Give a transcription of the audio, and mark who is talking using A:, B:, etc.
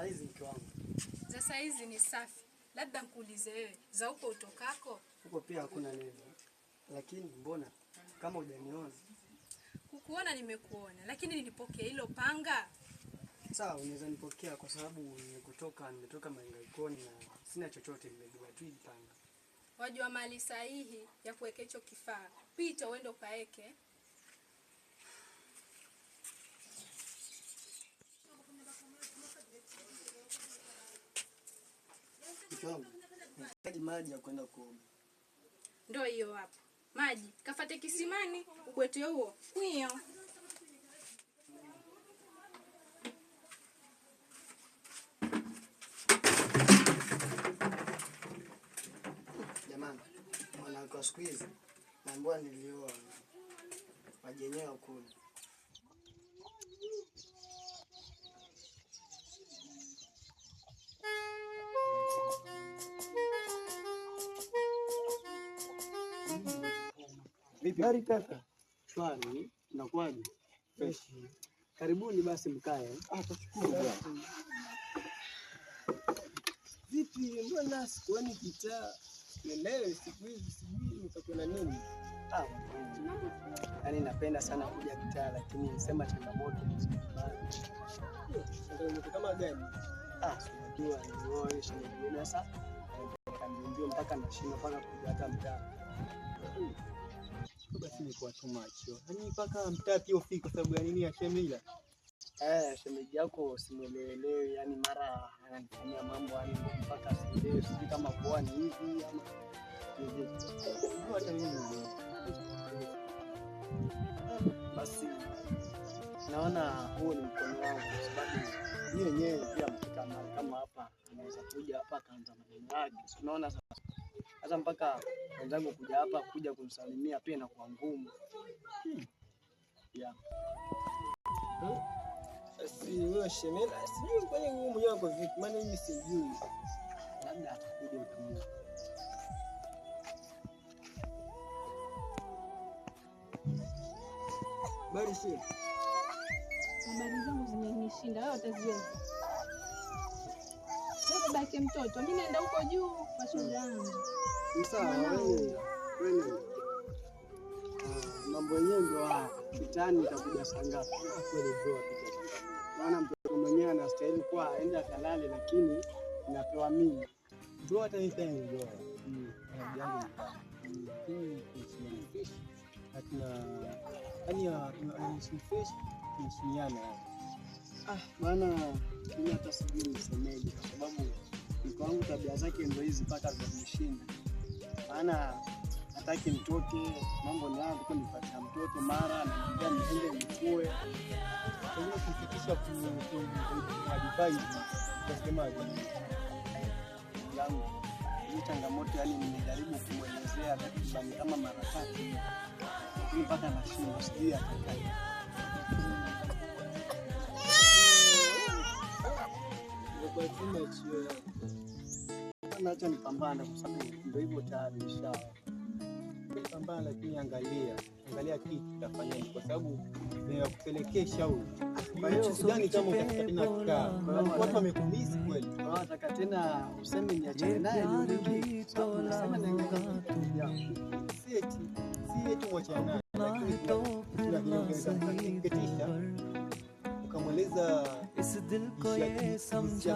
A: saa hizi mke wangu.
B: Za saa hizi ni safi. Labda nikuulize wewe, za huko utokako?
A: Huko pia hakuna neno. Lakini mbona kama hujaniona?
B: Kukuona nimekuona, lakini nilipokea hilo panga.
A: Sawa, unaweza nipokea kwa sababu nimetoka mahangaikoni na sina chochote, nimebeba tu hii panga.
B: Wajua mali sahihi ya kuweka hicho kifaa. Pita uende ukaeke.
A: Mke wangu, nahitaji maji ya kwenda kuoga.
B: Ndio hiyo hapo. Maji, kafate kisimani, ubwete huo. Kwio.
A: Jamani, mwanangu wa siku hizi naambiwa nilioa maji yenyewe kule.
C: Vipi hali kaka?
A: Shwari, inakuwaje?
C: Fresh.
A: Karibuni basi mkae.
C: Tashukuru bwana. Vipi mbona sikuoni kitaa? Leo siku hizi sijui nitakuwa nini.
A: Yaani napenda sana kuja kitaa, lakini nisema changamoto
C: changamoto kama gani?
A: Unajua nioe shemeji sasa. Ndio mpaka nashinda mpaka kuja hata mtaa.
C: Basi ni kwa tumacho. Yaani mpaka mtaa pia ufike kwa sababu ya nini ya Shemila?
A: Shemeji yako simuelewi, yani mara ananifanyia mambo yani mpaka sielewi, sijui kama kwa ni hivi ama
C: hata mimi.
A: Basi naona huo ni mkono wangu, kwa sababu yeye yenyewe pia mfika mahali kama hapa anaweza kuja hapa kaanza maneno yake. Unaona sasa mpaka wenzangu kuja hapa kuja kumsalimia pia na kwa ngumu.
C: Si wewe Shemila, sijui kwenye ngumu yako vipi, maana mimi sijui.
A: Labda atakuja utamwona.
C: Bali si.
B: Habari zangu zimenishinda, wewe utaziweza. Sasa baki mtoto, mimi naenda huko juu kwa shughuli yangu.
A: Sawa, wewe. Mambo yenyewe ndio haya. Kitani utakuja saa ngapi?
C: Kweli bro apita.
A: Maana mtoto mwenyewe anastahili kuwa aende akalale, lakini napewa mimi.
C: Bro hata nitaenda bro. Yangu. Fish. Hatuna yani fish tunashiniana.
A: Maana mimi hata sijui nisemeje, kwa sababu mko wangu tabia zake ndio hizi mpaka zinamshinda. Maana hataki mtoke, mambo ni hapo kwa nipatia mtoto mara ananiambia niende nikue.
C: Kwa kufikisha advice customer
A: yangu. Hii changamoto yani nimejaribu kumwelezea takriban kama mara 3. Lakini mpaka nashinda, sijui atakaje.
C: kwa tuma chio.
A: Acha nipambane kwa sababu ndio hivyo tayari nisha.
C: Pambana, lakini angalia kitu utafanya kwa sababu kupelekea shauri. Kwa hiyo sidhani kama utapata tena kukaa. Watu wamekumisi kweli.
A: Nataka tena useme niachane naye nirudi. Unasema niangalie.
C: Si eti mwachane naye. Lakini tunaongeza kuketisha. Ukamweleza
D: इस दिल को ये समझा